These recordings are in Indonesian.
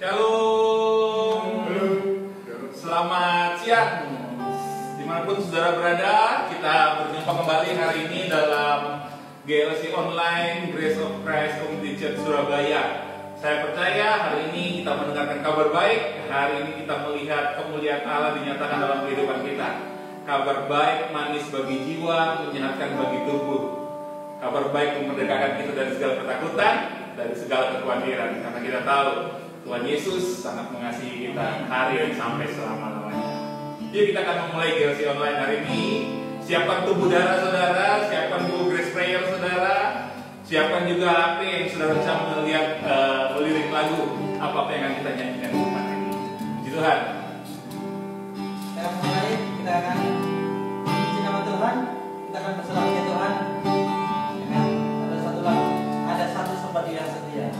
Shalom. Selamat siang. Dimanapun saudara berada, kita berjumpa kembali hari ini dalam GLC Online Grace of Christ Community Church Surabaya. Saya percaya hari ini kita mendengarkan kabar baik. Hari ini kita melihat kemuliaan Allah dinyatakan dalam kehidupan kita. Kabar baik manis bagi jiwa, menyehatkan bagi tubuh. Kabar baik memerdekakan kita dari segala ketakutan, dari segala kekhawatiran. Karena kita tahu Tuhan Yesus sangat mengasihi kita hari ini sampai selama-lamanya. Jadi kita akan memulai GLC Online hari ini. Siapkan tubuh darah saudara, siapkan buku Grace Prayer saudara, siapkan juga HP yang saudara bisa melihat lirik lagu apa yang akan kita nyanyikan hari ini. Puji Tuhan. Kita mulai, kita akan memuji nama Tuhan, kita akan berserah kepada Tuhan. Ya, ada satu lagu, ada satu sobat yang setia.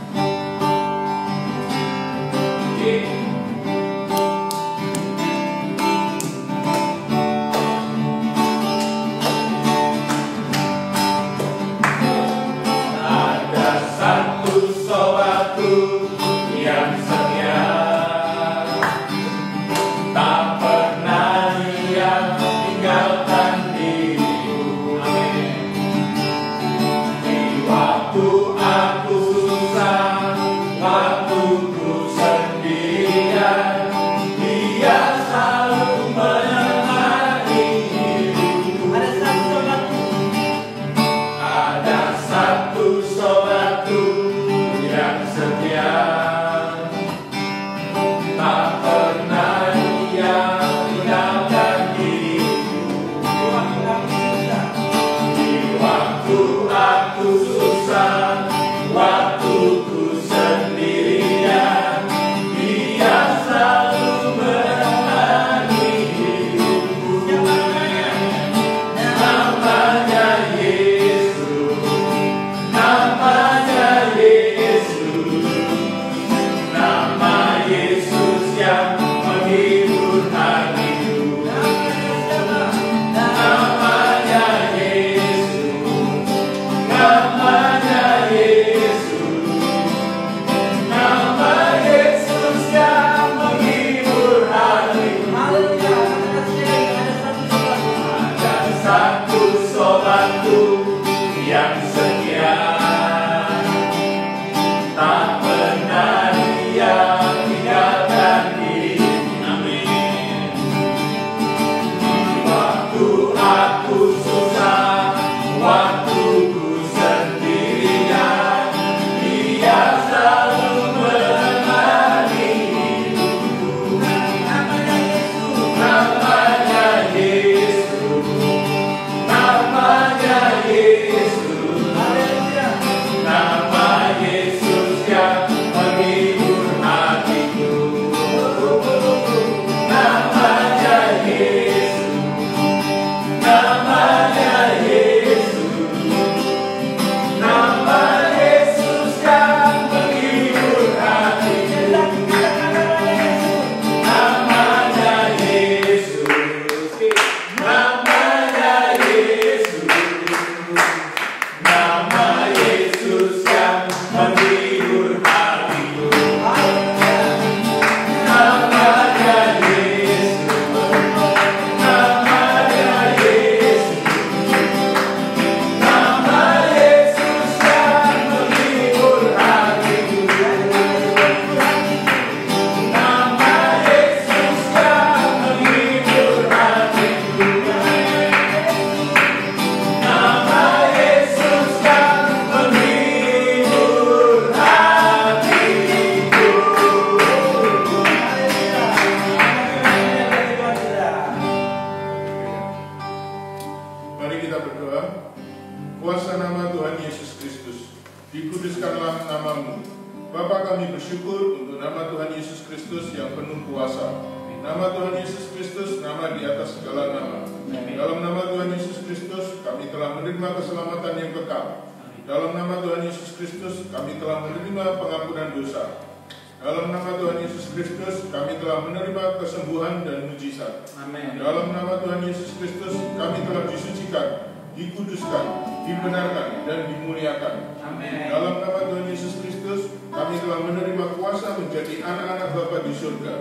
Dalam nama Tuhan Yesus Kristus, kami telah menerima kesembuhan dan mujizat. Amin. Dalam nama Tuhan Yesus Kristus, kami telah disucikan, dikuduskan, dibenarkan, dan dimuliakan. Amin. Dalam nama Tuhan Yesus Kristus, kami telah menerima kuasa menjadi anak-anak Bapa di surga.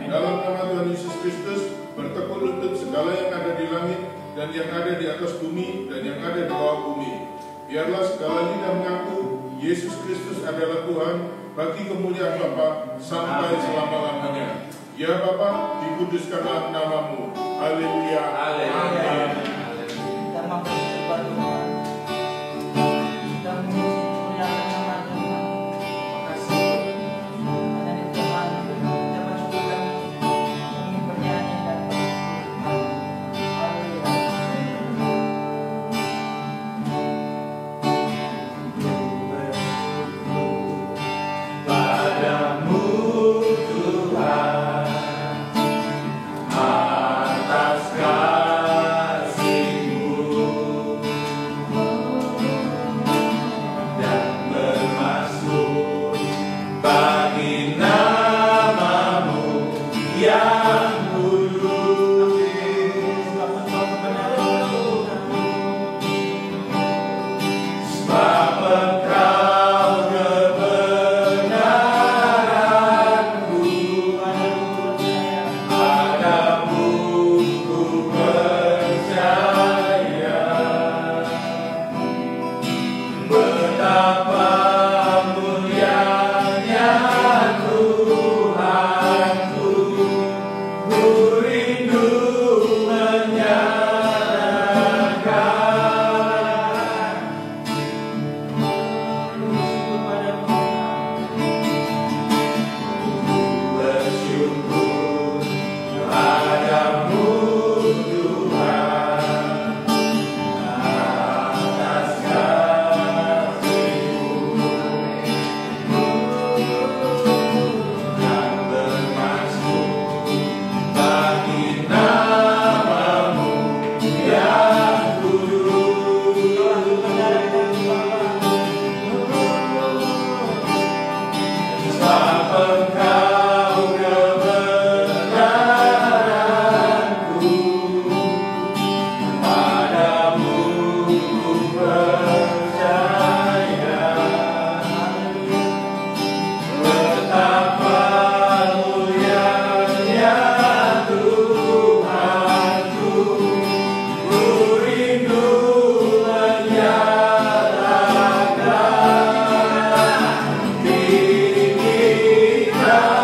Dalam nama Tuhan Yesus Kristus, bertekuk lutut segala yang ada di langit dan yang ada di atas bumi dan yang ada di bawah bumi. Biarlah segala lidah mengaku Yesus Kristus adalah Tuhan bagi kemuliaan Bapa sampai selama-lamanya. Ya Bapa, dikuduskanlah namamu. Haleluya. Amin. Kita mampu sembah Tuhan. Kita memuji muliakan nama Tuhan. Makasih. Hanya di Tuhan kita bersyukur kami bernyanyi dan bersyukur. Haleluya. Padamu Tuhan atas kasih-Mu dan bermaksud bagi nama-Mu yang kudus. Sebab Engkau kebenaranku, padamu ku percaya. Betapa mulianya Tuhanku, ku rindu menyatakan bersyukur padamu Tuhan atas kasih-Mu yang bermaksud bagi nama-Mu yang kudus. Sebab Engkau kebenaranku, padamu ku percaya. Betapa mulianya Tuhanku, ku rindu menyatakan diri kita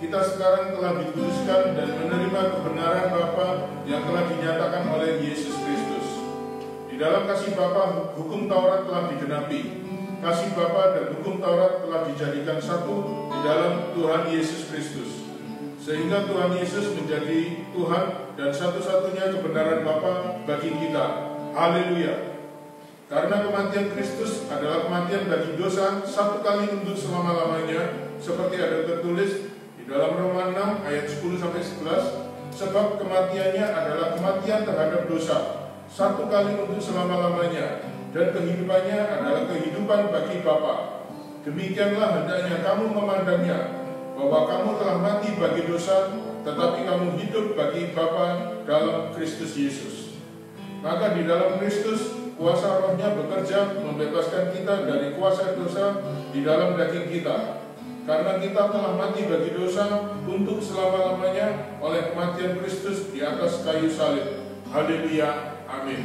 kita sekarang telah dikuduskan dan menerima kebenaran Bapa yang telah dinyatakan oleh Yesus Kristus. Di dalam kasih Bapa, hukum Taurat telah digenapi. Kasih Bapa dan hukum Taurat telah dijadikan satu di dalam Tuhan Yesus Kristus. Sehingga Tuhan Yesus menjadi Tuhan dan satu-satunya kebenaran Bapa bagi kita. Haleluya. Karena kematian Kristus adalah kematian bagi dosa satu kali untuk selama-lamanya, seperti ada tertulis di dalam Roma 6 ayat 10-11, sebab kematiannya adalah kematian terhadap dosa satu kali untuk selama-lamanya, dan kehidupannya adalah kehidupan bagi Bapa. Demikianlah hendaknya kamu memandangnya, bahwa kamu telah mati bagi dosa, tetapi kamu hidup bagi Bapa dalam Kristus Yesus. Maka di dalam Kristus, kuasa Roh-Nya bekerja membebaskan kita dari kuasa dosa di dalam daging kita. Karena kita telah mati bagi dosa untuk selama-lamanya oleh kematian Kristus di atas kayu salib. Haleluya. Amin.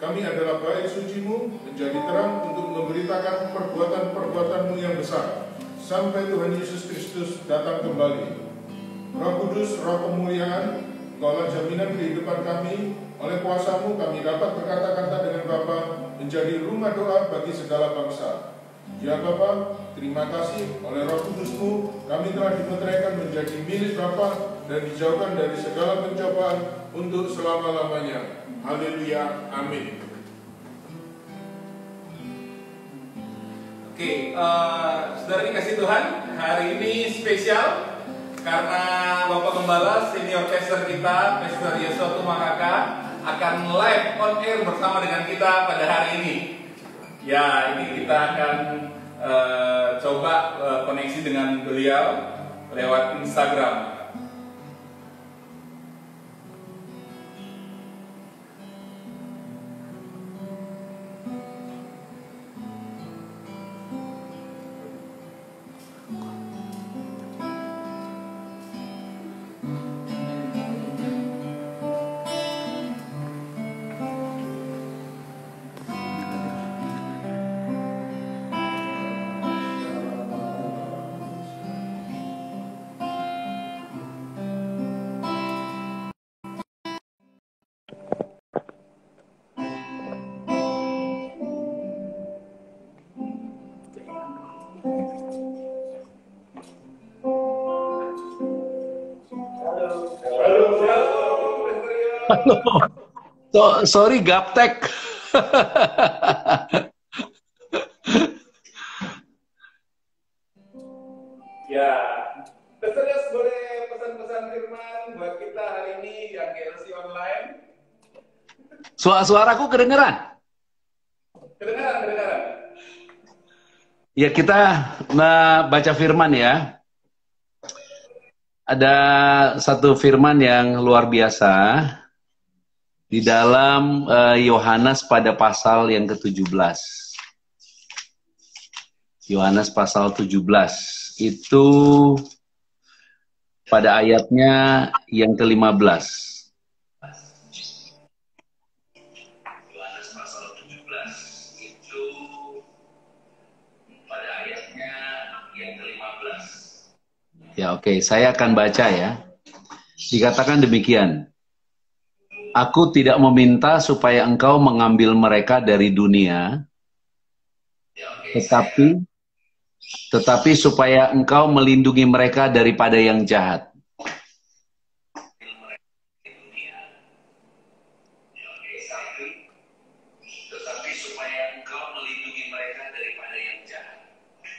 Kami adalah bait suci-Mu, menjadi terang untuk memberitakan perbuatan-perbuatan-Mu yang besar, sampai Tuhan Yesus Kristus datang kembali. Roh Kudus, Roh kemuliaan, Engkaulah jaminan kehidupan kami. Oleh kuasa-Mu kami dapat berkata-kata dengan Bapa, menjadi rumah doa bagi segala bangsa. Ya Bapa, terima kasih oleh Roh Kudus-Mu kami telah dimeteraikan menjadi milik Bapa dan dijauhkan dari segala pencobaan untuk selama-lamanya. Haleluya, amin. Oke, saudara dikasih Tuhan, hari ini spesial karena Bapak Gembala senior pastor kita, Pastor Yeso Tumaraka, akan live on air bersama dengan kita pada hari ini. Ya, ini kita akan coba koneksi dengan beliau lewat Instagram. Halo. Sorry, gaptek. Ya, Pastor boleh pesan-pesan firman buat kita hari ini yang GLC online. Suaraku kedengeran? Kedengaran. Ya, kita baca firman ya. Ada satu firman yang luar biasa di dalam Yohanes pada pasal yang ke-17. Yohanes pasal 17 itu pada ayatnya yang ke-15. Yohanes pasal 17 itu pada ayatnya yang ke-15. Ya, oke, saya akan baca ya. Dikatakan demikian. Aku tidak meminta supaya engkau mengambil mereka dari dunia, tetapi supaya engkau melindungi mereka daripada yang jahat.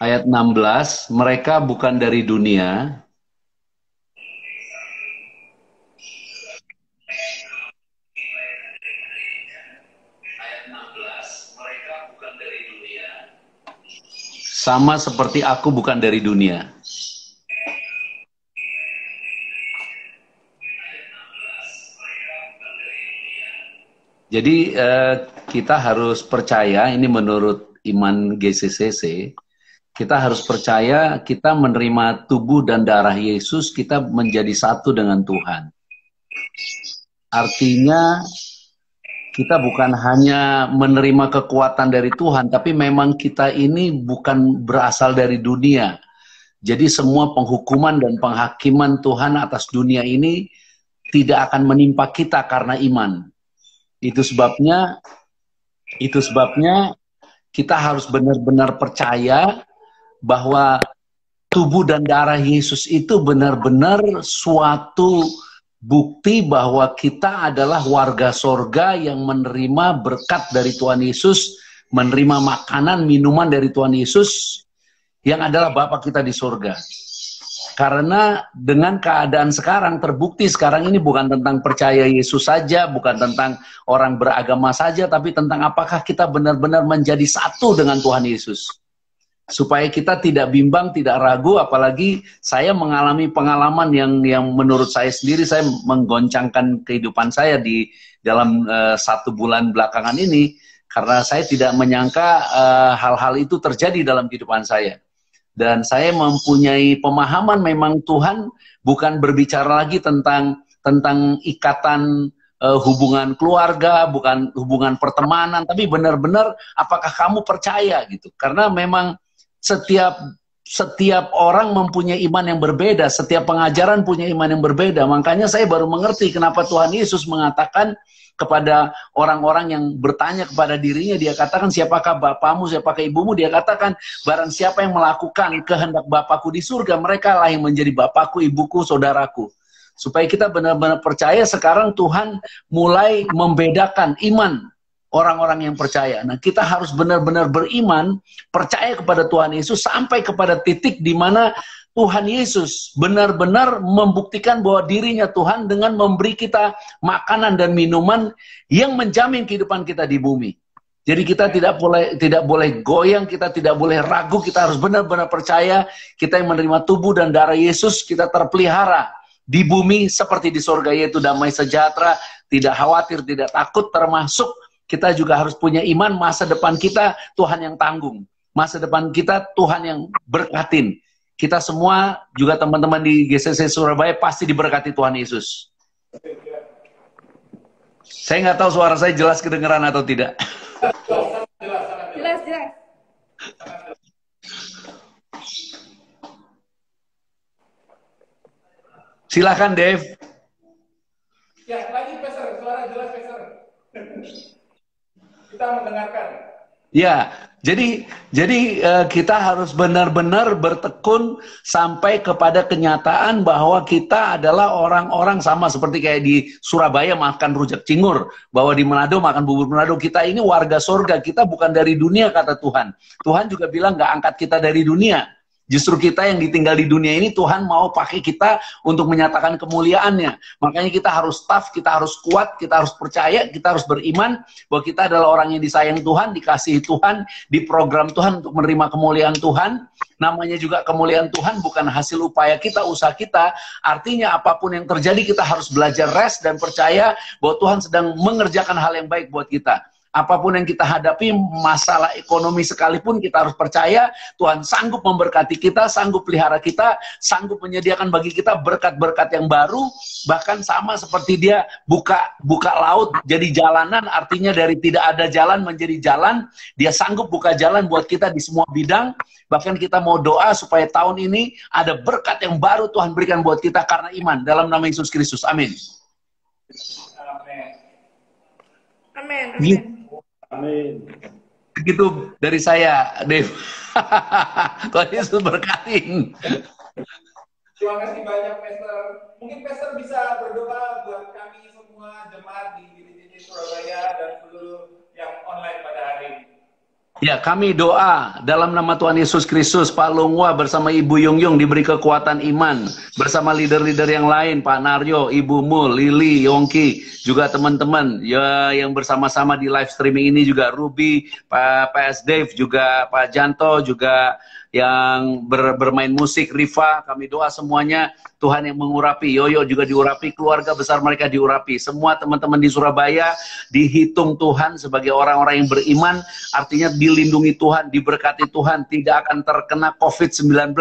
Ayat 16, mereka bukan dari dunia, sama seperti aku bukan dari dunia. Jadi kita harus percaya, ini menurut iman GCCC, kita harus percaya kita menerima tubuh dan darah Yesus, kita menjadi satu dengan Tuhan. Artinya kita bukan hanya menerima kekuatan dari Tuhan, tapi memang kita ini bukan berasal dari dunia. Jadi semua penghukuman dan penghakiman Tuhan atas dunia ini tidak akan menimpa kita karena iman. Itu sebabnya kita harus benar-benar percaya bahwa tubuh dan darah Yesus itu benar-benar suatu bukti bahwa kita adalah warga sorga yang menerima berkat dari Tuhan Yesus, menerima makanan, minuman dari Tuhan Yesus, yang adalah Bapa kita di sorga. Karena dengan keadaan sekarang, terbukti sekarang ini bukan tentang percaya Yesus saja, bukan tentang orang beragama saja, tapi tentang apakah kita benar-benar menjadi satu dengan Tuhan Yesus. Supaya kita tidak bimbang, tidak ragu, apalagi saya mengalami pengalaman yang menurut saya sendiri, saya menggoncangkan kehidupan saya di dalam 1 bulan belakangan ini, karena saya tidak menyangka hal-hal itu terjadi dalam kehidupan saya. Dan saya mempunyai pemahaman memang Tuhan bukan berbicara lagi tentang ikatan hubungan keluarga, bukan hubungan pertemanan, tapi benar-benar apakah kamu percaya gitu. Karena memang setiap orang mempunyai iman yang berbeda, setiap pengajaran punya iman yang berbeda. Makanya saya baru mengerti kenapa Tuhan Yesus mengatakan kepada orang-orang yang bertanya kepada dirinya, dia katakan, siapakah bapamu, siapakah ibumu? Dia katakan, barang siapa yang melakukan kehendak Bapakku di surga, mereka lah yang menjadi Bapakku, ibuku, saudaraku. Supaya kita benar-benar percaya, sekarang Tuhan mulai membedakan iman orang-orang yang percaya. Nah, kita harus benar-benar beriman, percaya kepada Tuhan Yesus, sampai kepada titik di mana Tuhan Yesus benar-benar membuktikan bahwa dirinya Tuhan dengan memberi kita makanan dan minuman yang menjamin kehidupan kita di bumi. Jadi kita tidak boleh goyang, kita tidak boleh ragu, kita harus benar-benar percaya kita yang menerima tubuh dan darah Yesus, kita terpelihara di bumi seperti di surga, yaitu damai sejahtera, tidak khawatir, tidak takut, termasuk kita juga harus punya iman, masa depan kita Tuhan yang tanggung. Masa depan kita Tuhan yang berkatin. Kita semua, juga teman-teman di GCC Surabaya, pasti diberkati Tuhan Yesus. Saya nggak tahu suara saya jelas kedengeran atau tidak. Jelas. Silakan, Dave. Ya, lagi Pastor, suara jelas Pastor. Kita mendengarkan. Ya, jadi kita harus benar-benar bertekun sampai kepada kenyataan bahwa kita adalah orang-orang sama seperti kayak di Surabaya makan rujak cingur, bahwa di Manado makan bubur Manado. Kita ini warga surga, kita bukan dari dunia, kata Tuhan. Tuhan juga bilang nggak angkat kita dari dunia. Justru kita yang ditinggal di dunia ini, Tuhan mau pakai kita untuk menyatakan kemuliaannya. Makanya kita harus tough, kita harus kuat, kita harus percaya, kita harus beriman bahwa kita adalah orang yang disayang Tuhan, dikasihi Tuhan, diprogram Tuhan untuk menerima kemuliaan Tuhan. Namanya juga kemuliaan Tuhan bukan hasil upaya kita, usaha kita. Artinya apapun yang terjadi kita harus belajar rest dan percaya bahwa Tuhan sedang mengerjakan hal yang baik buat kita. Apapun yang kita hadapi, masalah ekonomi sekalipun, kita harus percaya Tuhan sanggup memberkati kita, sanggup pelihara kita, sanggup menyediakan bagi kita berkat-berkat yang baru. Bahkan sama seperti dia buka laut jadi jalanan, artinya dari tidak ada jalan menjadi jalan. Dia sanggup buka jalan buat kita di semua bidang. Bahkan kita mau doa supaya tahun ini ada berkat yang baru Tuhan berikan buat kita karena iman. Dalam nama Yesus Kristus, amin. Amin. Amin. Begitu dari saya, Dev. Tuhan Yesus berkatin. Terima kasih banyak, Pastor. Mungkin Pastor bisa berdoa buat kami semua jemaat di GCC Surabaya dan seluruh yang online pada hari ini. Ya, kami doa dalam nama Tuhan Yesus Kristus, Pak Lungwa bersama Ibu Yung diberi kekuatan iman, bersama leader-leader yang lain, Pak Naryo, Ibu Mul, Lili, Yongki, juga teman-teman ya yang bersama-sama di live streaming ini, juga Ruby, Pak PS Dave, juga Pak Janto, juga yang bermain musik, Riva, kami doa semuanya Tuhan yang mengurapi, Yoyo juga diurapi, keluarga besar mereka diurapi, semua teman-teman di Surabaya dihitung Tuhan sebagai orang-orang yang beriman, artinya dilindungi Tuhan, diberkati Tuhan, tidak akan terkena COVID-19,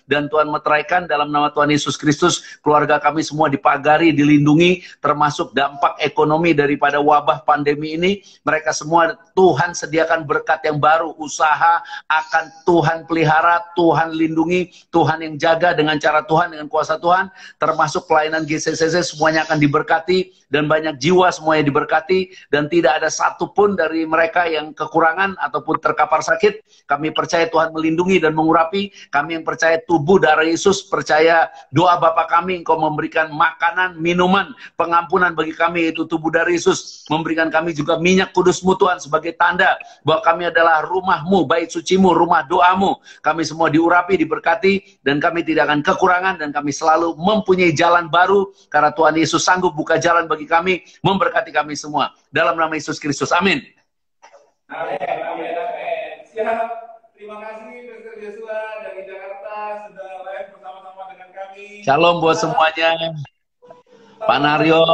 dan Tuhan meteraikan dalam nama Tuhan Yesus Kristus, keluarga kami semua dipagari, dilindungi, termasuk dampak ekonomi daripada wabah pandemi ini, mereka semua Tuhan sediakan berkat yang baru, usaha akan Tuhan pelihara, Tuhan lindungi, Tuhan yang jaga dengan cara Tuhan, dengan kuasa Tuhan, termasuk pelayanan GCCC semuanya akan diberkati, dan banyak jiwa semuanya diberkati, dan tidak ada satupun dari mereka yang kekurangan ataupun terkapar sakit. Kami percaya Tuhan melindungi dan mengurapi, kami yang percaya tubuh darah Yesus, percaya doa Bapa kami, Engkau memberikan makanan, minuman, pengampunan bagi kami, yaitu tubuh darah Yesus, memberikan kami juga minyak kudus-Mu Tuhan sebagai tanda bahwa kami adalah rumah-Mu, bait suci-Mu, rumah doa-Mu. Kami semua diurapi, diberkati, dan kami tidak akan kekurangan, dan kami selalu mempunyai jalan baru, karena Tuhan Yesus sanggup buka jalan bagi kami, memberkati kami semua. Dalam nama Yesus Kristus, amin. Amin, amin, amin. Siap. Terima kasih Pastor Joshua dari Jakarta sudah live bersama-sama dengan kami. Shalom buat semuanya. Pak Naryo,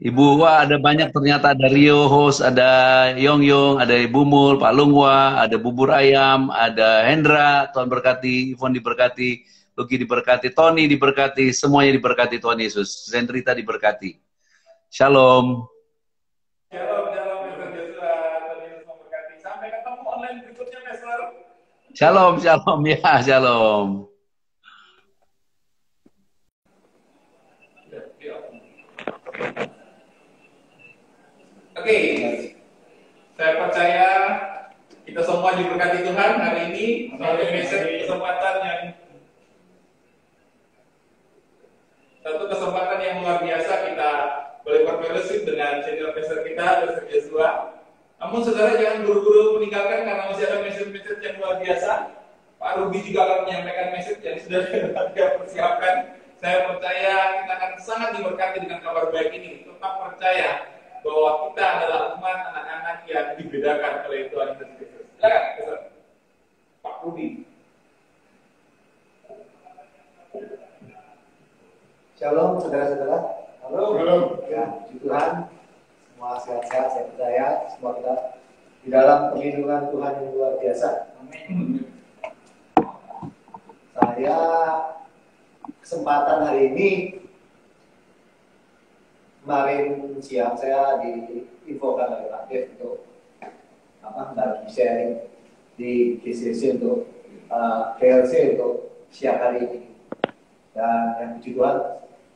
Ibu, wah ada banyak ternyata, ada Rio host, ada Yong, ada Ibu Mul, Pak Lungwa, ada Bubur Ayam, ada Hendra, Tuhan berkati, Ivon diberkati, Luki diberkati, Tony diberkati, semuanya diberkati Tuhan Yesus. Zenrita diberkati. Shalom. Shalom, shalom Pastor Joshua, Tuhan Yesus memberkati. Sampai ketemu online berikutnya, Pastor. Shalom, shalom ya, shalom. Oke, saya percaya kita semua diberkati Tuhan hari ini melalui message kesempatan yang luar biasa kita boleh berfellowship dengan senior pastor kita, Pastor Joshua. Namun saudara jangan buru-buru meninggalkan karena masih ada message-message yang luar biasa. Pak Ruby juga akan menyampaikan message yang sudah dia persiapkan. Saya percaya kita akan sangat diberkati dengan kabar baik ini. Tetap percaya bahwa kita adalah umat anak-anak yang dibedakan oleh Tuhan Yesus Kristus. Silakan, Pak Ruby. Shalom saudara-saudara. Halo. Halo. Ya, puji Tuhan. Semua sehat-sehat, saya percaya semua kita di dalam perlindungan Tuhan yang luar biasa. Amin. Saya kesempatan hari ini, kemarin siang saya diinfokan oleh Pak Dev untuk bagi sharing di GCC untuk PLC untuk siang hari ini. Dan yang puji Tuhan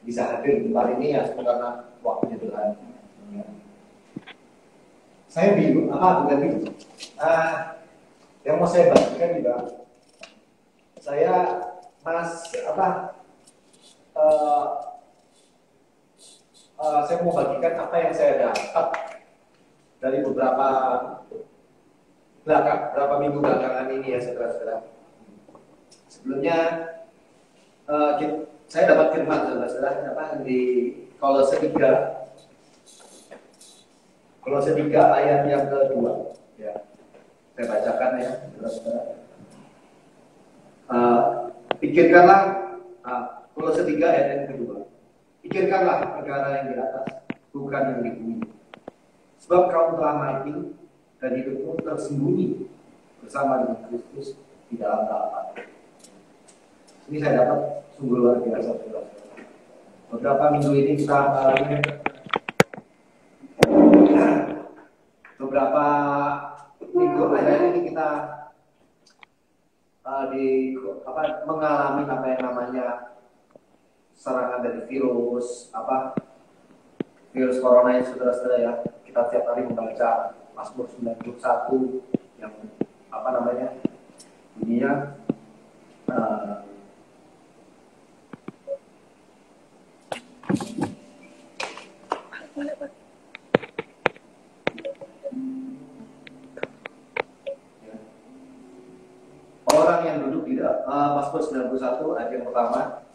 bisa hadir di tempat ini ya karena waktunya Tuhan. Saya bingung, bukan bingung. Yang mau saya bagikan juga, saya saya mau bagikan apa yang saya dapat dari beberapa minggu belakangan ini ya saudara-saudara. Sebelumnya saya dapat firman saudara-saudara di Kolose 3 ayat yang kedua. Ya, saya bacakan ya saudara-saudara. Pikirkanlah Kolose 3 ayat yang kedua. Pikirkanlah perkara yang di atas, bukan yang di bumi. Sebab kau telah mati dan hidupmu tersembunyi bersama dengan Kristus di dalam Bapa. Ini saya dapat sungguh luar biasa. Beberapa minggu ini kita mengalami beberapa minggu akhir ini kita mengalami apa yang namanya serangan dari virus corona yang saudara-saudara ya. Kita tiap hari membaca Mazmur 91 yang bunyinya orang yang duduk di Mazmur 91 ayat yang pertama,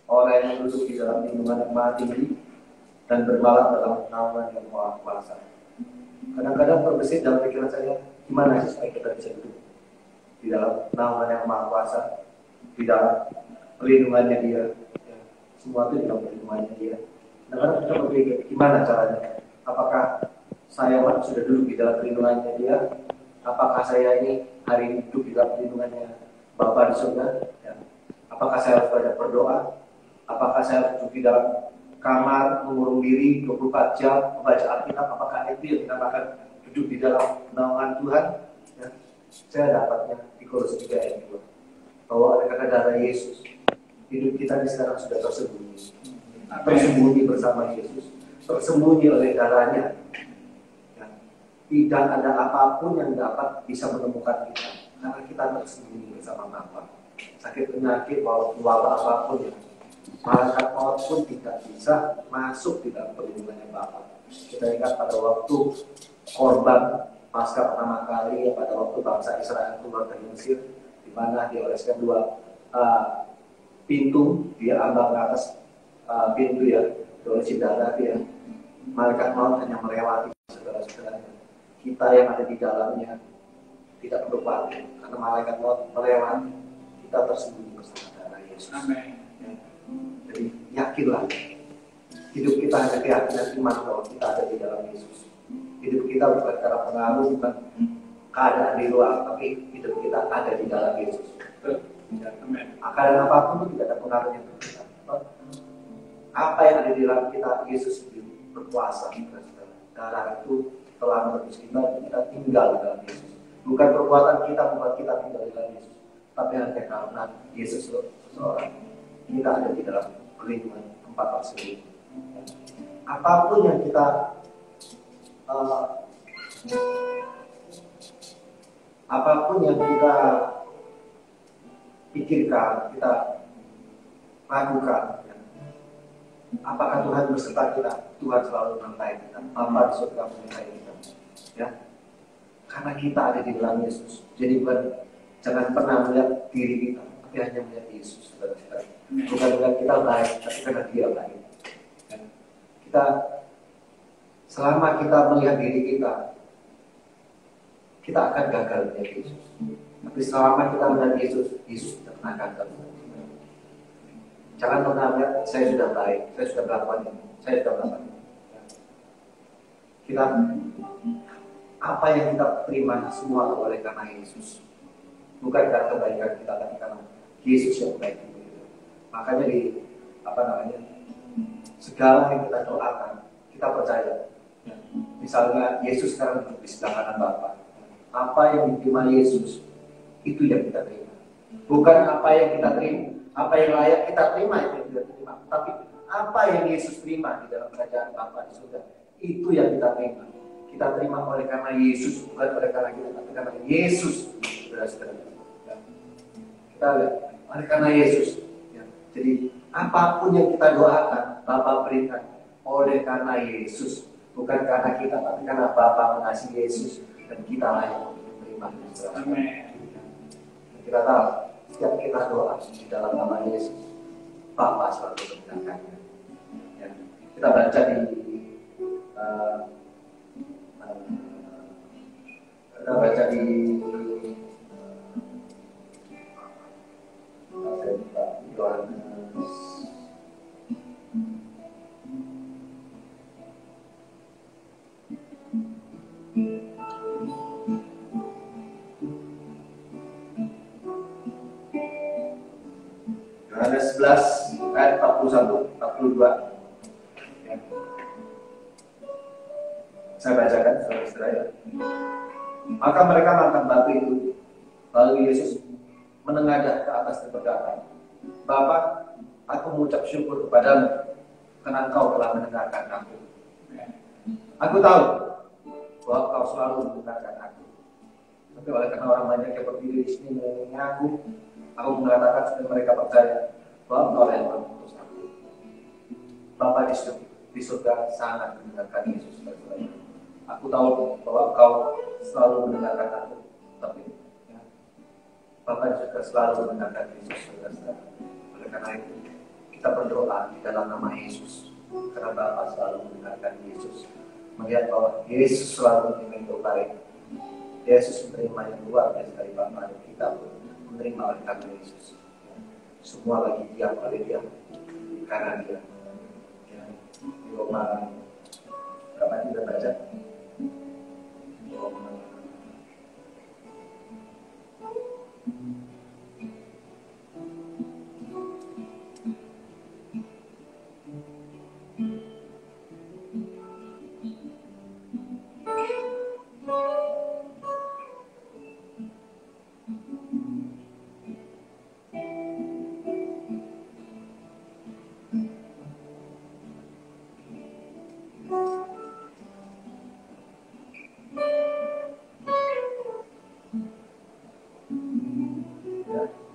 orang yang duduk di dalam lindungan yang maha tinggi dan berbalang dalam naungan yang maha kuasa. Kadang-kadang terbesit dalam pikiran saya, gimana sih supaya kita bisa duduk di dalam naungan yang maha kuasa, di dalam perlindungannya Dia. Ya, semua itu di dalam perlindungannya Dia. Kadang-kadang kita berpikir, gimana caranya? Apakah saya sudah duduk di dalam perlindungannya Dia? Apakah saya ini hari ini duduk di dalam perlindungannya Bapa di surga? Ya. Apakah saya harus banyak berdoa? Apakah saya harus duduk di dalam kamar mengurung diri 24 jam membaca Alkitab? Apakah itu yang dinamakan duduk di dalam naungan Tuhan? Ya. Saya dapatnya di Kolose 3 ayat 2 bahwa oleh karena darah Yesus hidup kita ini sekarang sudah tersembunyi bersama Yesus, tersembunyi oleh darahnya. Ya. Tidak ada apapun yang dapat bisa menemukan kita karena kita tersembunyi bersama Bapa. Sakit penyakit wabah apapun ya, malaikat maut pun tidak bisa masuk di dalam perlindungannya Bapa. Kita ingat pada waktu korban pasca pertama kali, pada waktu bangsa Israel keluar dari Mesir, di mana dioleskan dua pintu, dia ambang ke atas pintu ya, diolesi darah dia. Malaikat maut hanya melewati saudara-saudaranya. Kita yang ada di dalamnya tidak perlu khawatir, karena malaikat maut melewati. Kita tersembunyi bersama darah Yesus. Amin. Ya. Jadi yakinlah, hidup kita hanya keyakinan iman bahwa kita ada di dalam Yesus. Hidup kita bukan karena pengaruh, bukan keadaan di luar, tapi hidup kita ada di dalam Yesus. Keadaan apapun itu tidak ada pengaruhnya untuk kita. Apa yang ada di dalam kita, Yesus berkuasa. Darah itu telah menebus kita tinggal di dalam Yesus. Bukan perbuatan kita membuat kita tinggal di dalam Yesus, tapi hanya karena Yesus seorang. Kita ada di dalam perlindungan tempat tersebut. Apapun yang kita apapun yang kita pikirkan, kita lakukan, ya. Apakah Tuhan berserta kita? Tuhan selalu menyertai kita. Bapa di surga menyertai kita, ya. Karena kita ada di dalam Yesus. Jadi jangan pernah melihat diri kita, tapi hanya melihat Yesus, saudara-saudara. Bukan melihat kita baik, tapi karena Dia baik. Ya. Kita selama kita melihat diri kita akan gagal melihat Yesus. Tapi selama kita melihat Yesus, Yesus tidak pernah gagal. Jangan pernah melihat saya sudah baik, saya sudah melakukan ini, saya sudah melakukan ini. Kita apa yang kita terima semua oleh karena Yesus, bukan karena kebaikan kita, tapi karena Yesus yang baik. Makanya segala yang kita doakan, kita percaya. Misalnya Yesus sekarang duduk di sebelah kanan Bapa. Apa yang diterima Yesus, itu yang kita terima. Bukan apa yang kita terima, apa yang layak kita terima itu yang kita terima. Tapi apa yang Yesus terima di dalam kerajaan Bapa di surga, itu yang kita terima. Kita terima oleh karena Yesus, bukan oleh karena kita, tapi karena Yesus. Kita lihat oleh karena Yesus. Ya. Jadi apapun yang kita doakan, Bapa berikan oleh karena Yesus. Bukan karena kita, tapi karena Bapa mengasihi Yesus dan kita layak untuk menerima. Amin. Kita tahu, setiap kita doa di dalam nama Yesus, Bapa selalu mendengarkannya. Ya. Kita baca di Yohanes 11 ayat 41, 42. Ya. Saya bacakan, saudara-saudara ya. Maka mereka mengangkat batu itu. Lalu Yesus menengadah ke atas dan berkata, Bapa, aku mengucap syukur kepadamu karena Engkau telah mendengarkan aku. Aku tahu bahwa Engkau selalu mendengarkan aku. Tapi oleh karena orang banyak yang berdiri di sini mendengarkan aku mengatakan supaya mereka percaya bahwa Engkau yang mengutus aku. Bapa di surga sangat mendengarkan Yesus. Aku tahu bahwa Engkau selalu mendengarkan aku. Tapi ya, Bapa di surga selalu mendengarkan Yesus. Oleh karena itu kita berdoa di dalam nama Yesus. Karena Bapa selalu mendengarkan Yesus. Melihat bahwa Yesus selalu menerima yang terbaik. Yesus menerima yang luar biasa dari Bapa, dan kita pun menerima oleh karena Yesus. Semua lagi diam oleh Dia karena Dia. Ya. Di Roma berapa kita baca? Roma.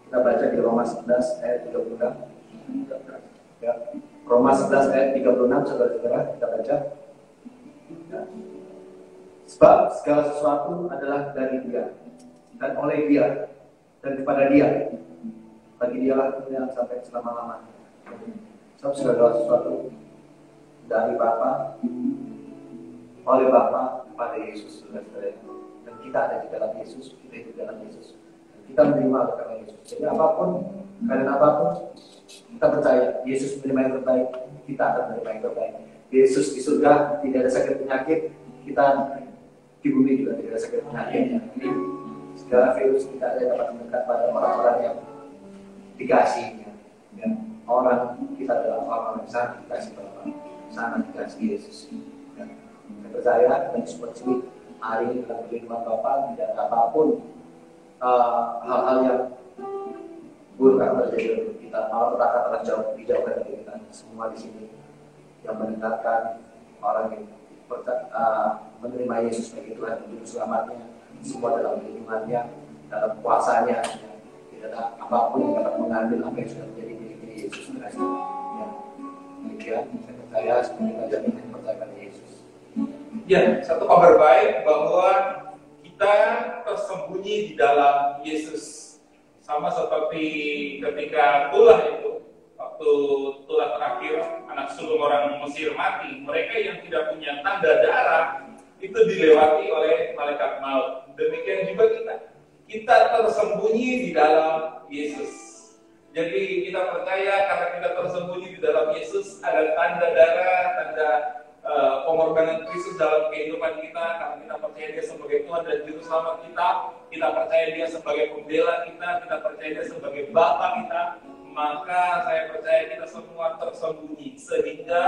Kita baca di Roma 11 ayat 36. Ya. Roma 11 ayat 36, saudara-saudara, kita baca. Ya. Sebab segala sesuatu adalah dari Dia dan oleh Dia dan kepada Dia. Bagi Dialah kemuliaan sampai selama-lamanya. Sebab segala sesuatu dari Bapa, oleh Bapa, kepada Yesus, saudara-saudara. Dan kita ada di dalam Yesus, kita di dalam Yesus. Kita menerima karena Yesus. Jadi apapun, karena apapun, kita percaya Yesus menerima yang terbaik, kita akan menerima yang terbaik. Yesus di surga tidak ada sakit penyakit, kita di bumi juga tidak ada sakit penyakit. Jadi segala virus tidak ada yang dapat mendekat pada orang-orang yang dikasihnya. Ya. Orang kita adalah orang yang sangat dikasih Bapa, sangat dikasih Yesus. Ya. Saya percaya dan semua sini hari ini dalam firman Bapa tidak ada apapun hal-hal yang buruk akan terjadi untuk kita. Malah petaka telah dijauhkan dari kita. Semua di sini yang mendengarkan orang yang menerima Yesus sebagai Tuhan dan Juru Selamatnya, semua dalam lindungannya, dalam kuasanya, ya. Tidak ada apapun yang dapat mengambil apa yang sudah menjadi milik Yesus Kristus. Ya. Demikian saya percaya seperti kalian ingin percaya pada Yesus. Ya, satu kabar baik bahwa kita tersembunyi di dalam Yesus. Sama seperti ketika tulah itu, waktu tulah terakhir anak sulung orang Mesir mati, mereka yang tidak punya tanda darah itu dilewati oleh malaikat maut. Demikian juga kita tersembunyi di dalam Yesus. Jadi kita percaya karena kita tersembunyi di dalam Yesus, ada tanda darah, tanda pengorbanan Kristus dalam kehidupan kita, karena kita percaya Dia sebagai Tuhan dan Juru Selamat kita percaya Dia sebagai pembela kita percaya Dia sebagai Bapa kita, maka saya percaya kita semua tersembunyi, sehingga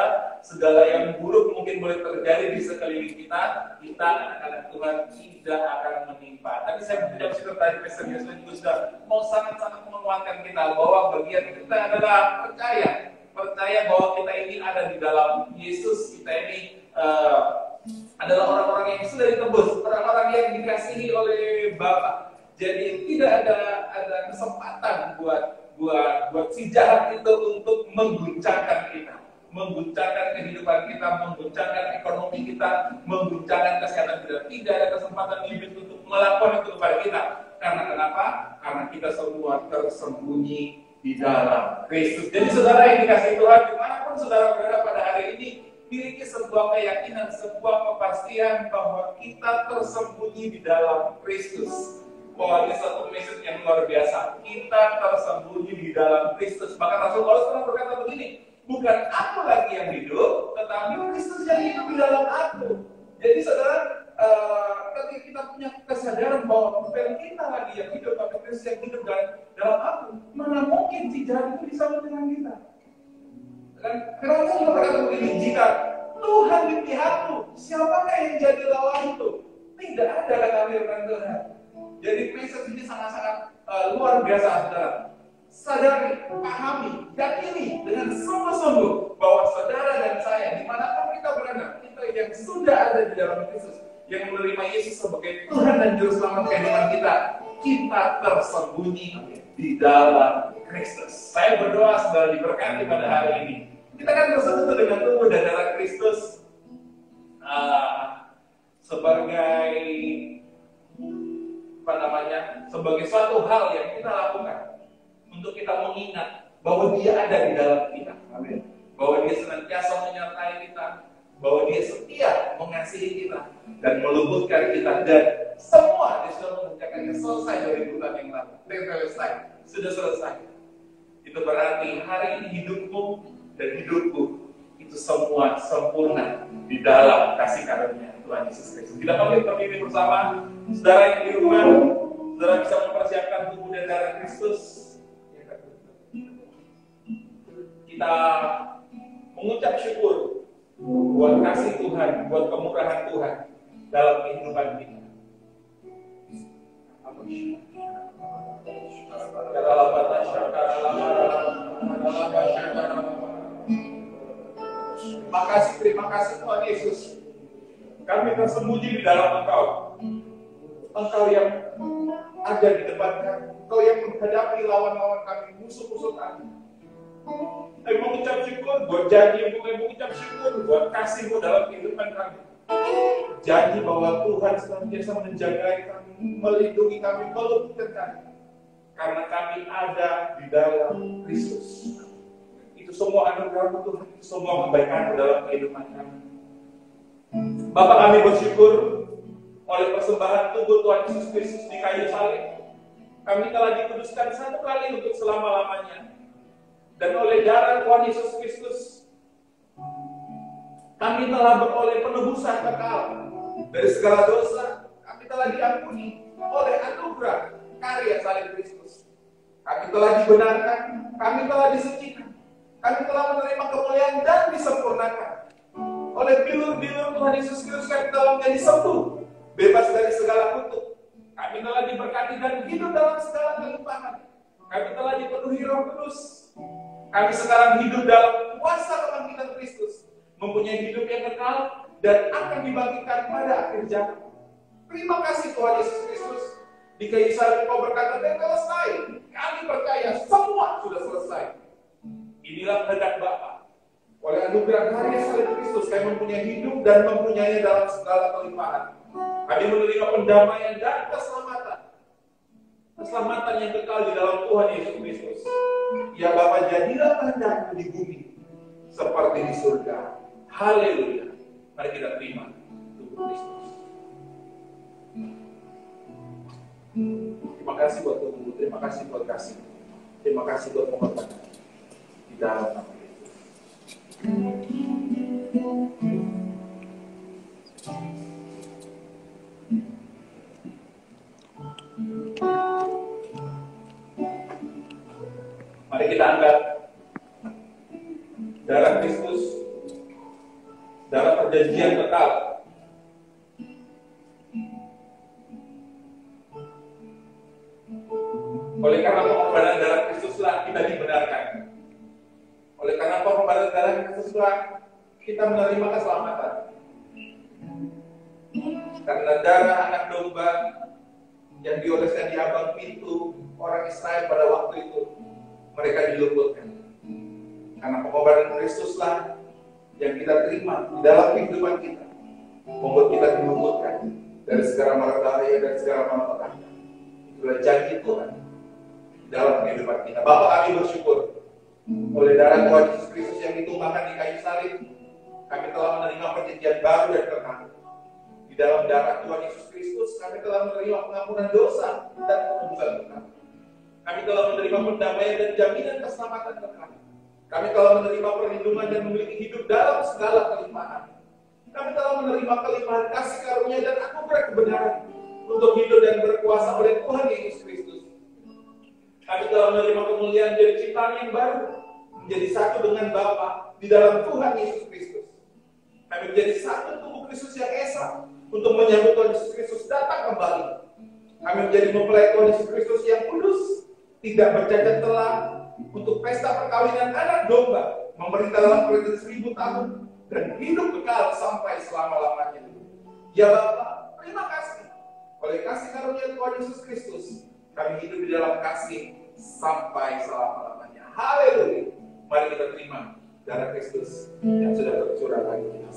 segala yang buruk mungkin boleh terjadi di sekeliling kita anak-anak Tuhan tidak akan menimpa. Tadi saya menjawab sekretaris Pastor Yesus juga sudah mau sangat-sangat menguatkan kita bahwa bagian kita adalah percaya bahwa kita ini ada di dalam Yesus, kita ini adalah orang-orang yang sudah ditebus, orang-orang yang dikasihi oleh Bapa. Jadi tidak ada kesempatan buat si jahat itu untuk mengguncangkan kita, mengguncangkan kehidupan kita, mengguncangkan ekonomi kita, mengguncangkan kesehatan kita. Tidak ada kesempatan iblis untuk melakukan itu kepada kita. Karena kenapa? Karena kita semua tersembunyi di dalam Kristus. Jadi saudara yang dikasihi Tuhan, dimanapun saudara berada pada hari ini, miliki sebuah keyakinan, sebuah kepastian bahwa kita tersembunyi di dalam Kristus. Bahwa ini satu message yang luar biasa. Kita tersembunyi di dalam Kristus. Bahkan Rasul Paulus pernah berkata begini, bukan aku lagi yang hidup, tetapi Kristus yang hidup di dalam aku. Jadi saudara, ketika kita punya kesadaran bahwa bukan kita lagi yang hidup, tapi Kristus yang hidup dalam aku, mana mungkin si jahat itu bisa dengan kita? Dan kenapa saya berkata begini, jika Tuhan di pihakmu, siapakah yang jadi lawanmu? Tidak ada kata firman Tuhan. Jadi message ini sangat-sangat luar biasa, saudara. Sadari, pahami, yakini dengan sungguh-sungguh bahwa saudara dan saya, dimanapun kita berada, kita yang sudah ada di dalam Kristus, yang menerima Yesus sebagai Tuhan dan Juru Selamat kehidupan kita tersembunyi di dalam Kristus. Saya berdoa saudara diberkati pada hari ini. Kita kan bersekutu dengan tubuh dan darah Kristus sebagai suatu hal yang kita lakukan untuk kita mengingat bahwa Dia ada di dalam kita. Amin. Bahwa Dia senantiasa menyertai kita, bahwa Dia setia mengasihi kita dan meluputkan kita, dan semua Dia sudah mengerjakannya selesai dari bulan yang lalu. Sudah selesai. Itu berarti hari ini hidupmu dan hidupku itu semua sempurna di dalam kasih karunia Tuhan Yesus Kristus. Kita panggil berdiri bersama, saudara yang di rumah, saudara bisa mempersiapkan tubuh dan darah Kristus. Kita mengucap syukur buat kasih Tuhan, buat kemurahan Tuhan dalam kehidupan kita. Terima kasih Tuhan Yesus. Kami tersembunyi di dalam Engkau. Engkau yang ada di depan kami. Engkau yang menghadapi lawan-lawan kami, musuh-musuh kami. Kami mengucap syukur buat janji-Mu, kami mengucap syukur buat kasih-Mu dalam kehidupan kami. Janji bahwa Tuhan senantiasa menjaga kami, melindungi kami, meluputkan kami. Karena kami ada di dalam Kristus. Itu semua anugerah Tuhan, itu semua kebaikan dalam kehidupan kami. Bapak, kami bersyukur oleh persembahan tubuh Tuhan Yesus Kristus di kayu salib. Kami telah dikuduskan satu kali untuk selama-lamanya. Dan oleh darah Tuhan Yesus Kristus, kami telah beroleh penebusan kekal dari segala dosa. Kami telah diampuni oleh anugerah karya salib Kristus. Kami telah dibenarkan, kami telah disucikan, kami telah menerima kemuliaan dan disempurnakan. Oleh bilur-bilur Tuhan Yesus Kristus kami telah menjadi sembuh, bebas dari segala kutuk. Kami telah diberkati dan hidup dalam segala kelimpahan. Kami telah dipenuhi Roh Kudus. Kami sekarang hidup dalam kuasa kebangkitan Kristus, mempunyai hidup yang kekal dan akan dibagikan pada akhir zaman. Terima kasih Tuhan Yesus Kristus. Di kayu salib Kau berkata, dan selesai. Kami percaya semua sudah selesai. Inilah kehendak Bapa. Oleh anugerah karya salib Kristus, kami mempunyai hidup dan mempunyainya dalam segala kelimpahan. Kami menerima pendamaian dan keselamatan. Keselamatan yang kekal di dalam Tuhan Yesus Kristus. Ya Bapa, jadilah kehendak-Mu di bumi seperti di surga. Haleluya. Mari kita terima tubuh Kristus. Terima kasih buat tubuh, terima kasih buat kasih, terima kasih buat pengorbanan di dalam nama Yesus. Mari kita anggap darah Kristus, darah perjanjian kekal. Oleh karena pengorbanan darah Kristuslah kita dibenarkan. Oleh karena pengorbanan darah Kristuslah kita menerima keselamatan. Karena darah anak domba yang dioleskan di ambang pintu orang Israel pada waktu itu, mereka diluputkan. Karena pengorbanan Kristuslah yang kita terima di dalam kehidupan kita, membuat kita diluputkan dari segala mara bahaya dan segala malapetaka. Itulah janji Tuhan dalam kehidupan kita. Bapa, kami bersyukur oleh darah Tuhan Yesus Kristus yang ditumpahkan di kayu salib, kami telah menerima perjanjian baru dan kekal. Di dalam darah Tuhan Yesus Kristus, kami telah menerima pengampunan dosa dan penebusan kekal. Kami telah menerima pendamaian dan jaminan keselamatan kekal. Kami telah menerima perlindungan dan memiliki hidup dalam segala kelimpahan. Kami telah menerima kelimpahan kasih karunia dan anugerah kebenaran untuk hidup dan berkuasa oleh Tuhan Yesus Kristus. Kami telah menerima kemuliaan dari ciptaan yang baru, menjadi satu dengan Bapa di dalam Tuhan Yesus Kristus. Kami menjadi satu tubuh Kristus yang esa untuk menyambut Tuhan Yesus Kristus datang kembali. Kami menjadi mempelai Tuhan Yesus Kristus yang kudus, tidak bercacat celah, untuk pesta perkawinan anak domba, memerintah dalam perintah 1000 tahun dan hidup kekal sampai selama-lamanya. Ya Bapa, terima kasih. Oleh kasih karunia Tuhan Yesus Kristus, kami hidup di dalam kasih sampai selama-lamanya. Haleluya. Mari kita terima darah Kristus yang sudah tercurah bagi kita.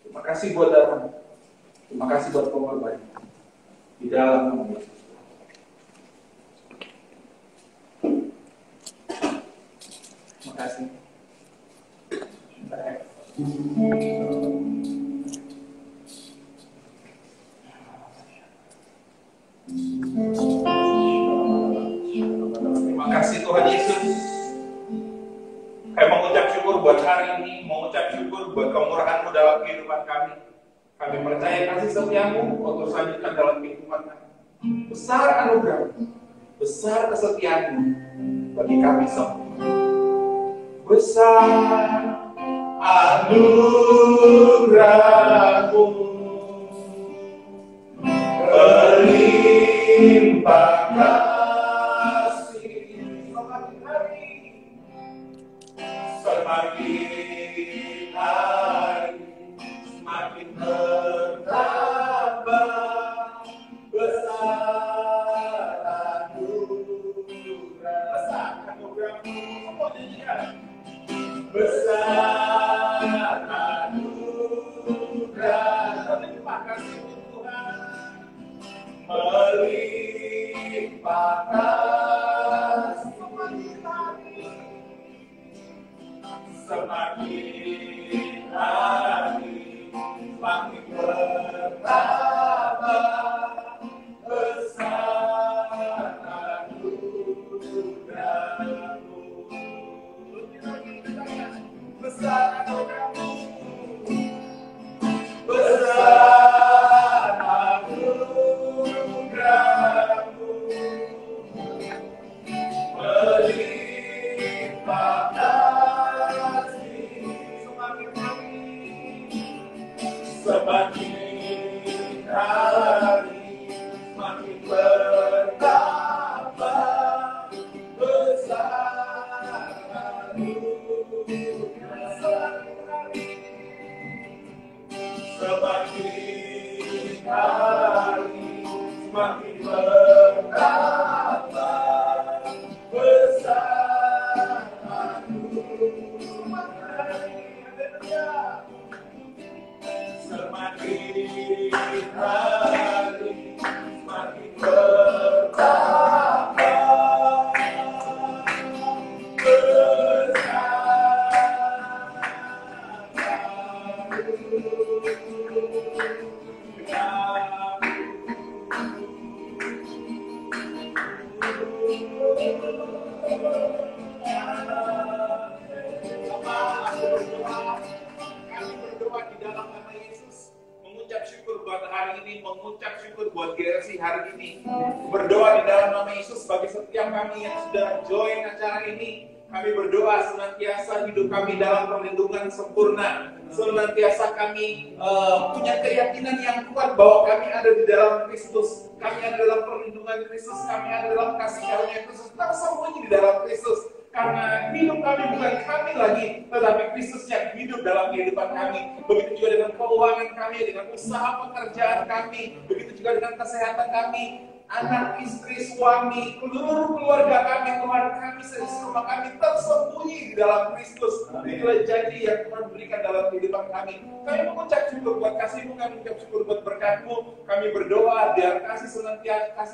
Terima kasih buat darah. Terima kasih buat pengorbanan di dalam nama Yesus. Terima kasih. Terima kasih Tuhan Yesus. Kami mengucap syukur buat hari ini, mengucap syukur buat kemurahan-Mu dalam kehidupan kami. Kami percaya kasih setia-Mu untuk selanjutkan dalam kehidupan kami. Besar anugerah, besar kesetiaan-Mu bagi kami semua. Besar anugerah-Mu, berlimpah kasih, semakin hari semakin bertambah. Besar anugerah-Mu, semua nyanyikan. Besar anugerah, berlimpah kasih Tuhan, melimpah kasih, semakin hari semakin bertambah. Besar anugerah-Mu, besar anugerah-Mu, besar anugerah-Mu, melimpah kasih, semakin hari semakin bertambah. Besar anugerah-Mu, semakin bertambah besar semakin hari semakin bertambah mengucap syukur buat GRC hari ini, berdoa di dalam nama Yesus bagi setiap kami yang sudah join acara ini. Kami berdoa senantiasa hidup kami dalam perlindungan sempurna, senantiasa kami punya keyakinan yang kuat bahwa kami ada di dalam Kristus, kami ada dalam perlindungan Kristus, kami ada dalam kasih karunia Kristus, tersembunyi di dalam Kristus. Karena hidup kami bukan kami lagi, tetapi Kristus yang hidup dalam kehidupan kami. Begitu juga dengan keuangan kami, dengan usaha pekerjaan kami, begitu juga dengan kesehatan kami, anak, istri, suami, seluruh keluarga kami, Tuhan, kami semua kami tersembunyi di dalam Kristus. Itulah janji yang Tuhan berikan dalam kehidupan kami. Kami mengucap syukur buat kasih-Mu, kami mengucap syukur buat berkat-Mu. Kami berdoa biar kasih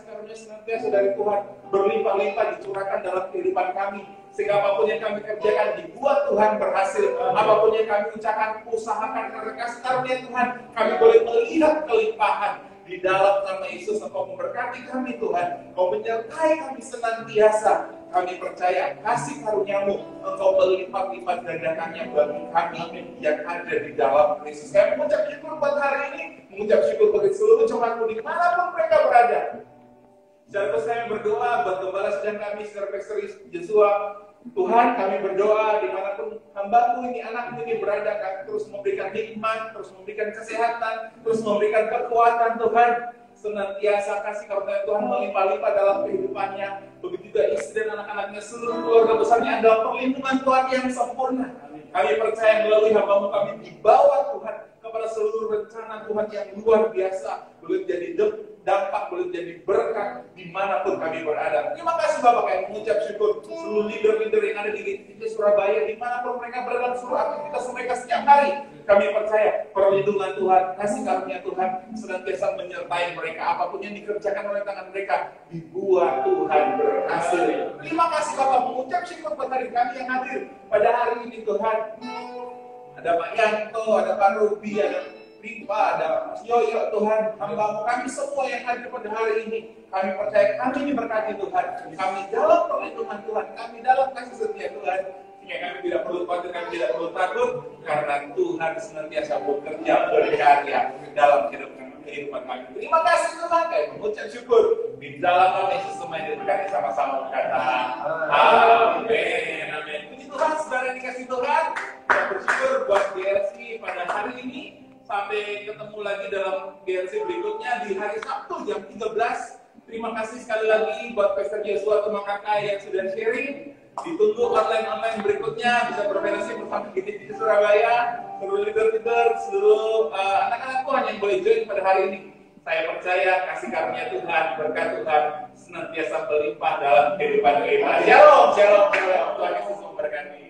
karunia senantiasa dari Tuhan berlimpah-limpah dicurahkan dalam kehidupan kami. Sehingga apapun yang kami kerjakan dibuat Tuhan berhasil. Apapun yang kami ucapkan, usahakan karena kasih karunia Tuhan, kami boleh melihat kelimpahan. Di dalam nama Yesus, Engkau memberkati kami Tuhan, Engkau menyertai kami senantiasa. Kami percaya kasih karunia-Mu, Engkau melipat-lipat gandakannya bagi kami yang ada di dalam Kristus. Kami mengucap syukur buat hari ini, mengucap syukur bagi seluruh jemaat-Mu dimanapun mereka berada. Secara terus kami berdoa buat gembala sedang kami, Saudara Pastor Joshua. Tuhan, kami berdoa dimanapun hamba-Mu ini, anak-Mu ini berada, kami terus memberikan hikmat, terus memberikan kesehatan, terus memberikan kekuatan Tuhan. Senantiasa kasih karunia Tuhan melimpah-limpah dalam kehidupannya. Begitu juga istri dan anak-anaknya, seluruh keluarga besarnya adalah perlindungan Tuhan yang sempurna. Kami percaya melalui hamba-Mu kami dibawa Tuhan kepada seluruh rencana Tuhan yang luar biasa. Boleh jadi dampak, boleh jadi berkat dimanapun kami berada. Terima kasih Bapak, kami mengucap syukur seluruh leader-leader yang ada di Surabaya, dimanapun mereka berada dalam seluruh aktivitas mereka setiap hari. Kami percaya perlindungan Tuhan, kasih karunia Tuhan senantiasa menyertai mereka. Apapun yang dikerjakan oleh tangan mereka dibuat Tuhan berhasil. Terima kasih Bapak, mengucap syukur buat hari kami yang hadir pada hari ini Tuhan. Ada Pak Yanto, ada Pak Ruby, ada Riva, ada Mas Yoyo Tuhan, hamba-Mu kami semua yang hadir pada hari ini. Kami percaya kami diberkati Tuhan. Kami dalam perlindungan Tuhan, kami dalam kasih setia Tuhan. Sehingga kami tidak perlu khawatir, kami tidak perlu takut, karena Tuhan senantiasa bekerja berkarya dalam kehidupan kami. Terima kasih Tuhan, kami mengucap syukur. Di dalam nama Yesus semua yang diberkati sama-sama berkata amin, amin. Puji Tuhan, saudara yang dikasih Tuhan. Saya bersyukur buat GRC pada hari ini. Sampai ketemu lagi dalam GRC berikutnya di hari Sabtu jam 13. Terima kasih sekali lagi buat Pastor Joshua Tuma Kakak yang sudah sharing. Ditunggu online berikutnya, bisa berfellowship bersama di Surabaya. Seluruh leader-leader, seluruh anak-anak Tuhan yang boleh join pada hari ini. Saya percaya kasih karunia Tuhan, berkat Tuhan senantiasa berlimpah dalam kehidupan kita. Shalom, shalom, shalom. Tuhan Yesus memberkati.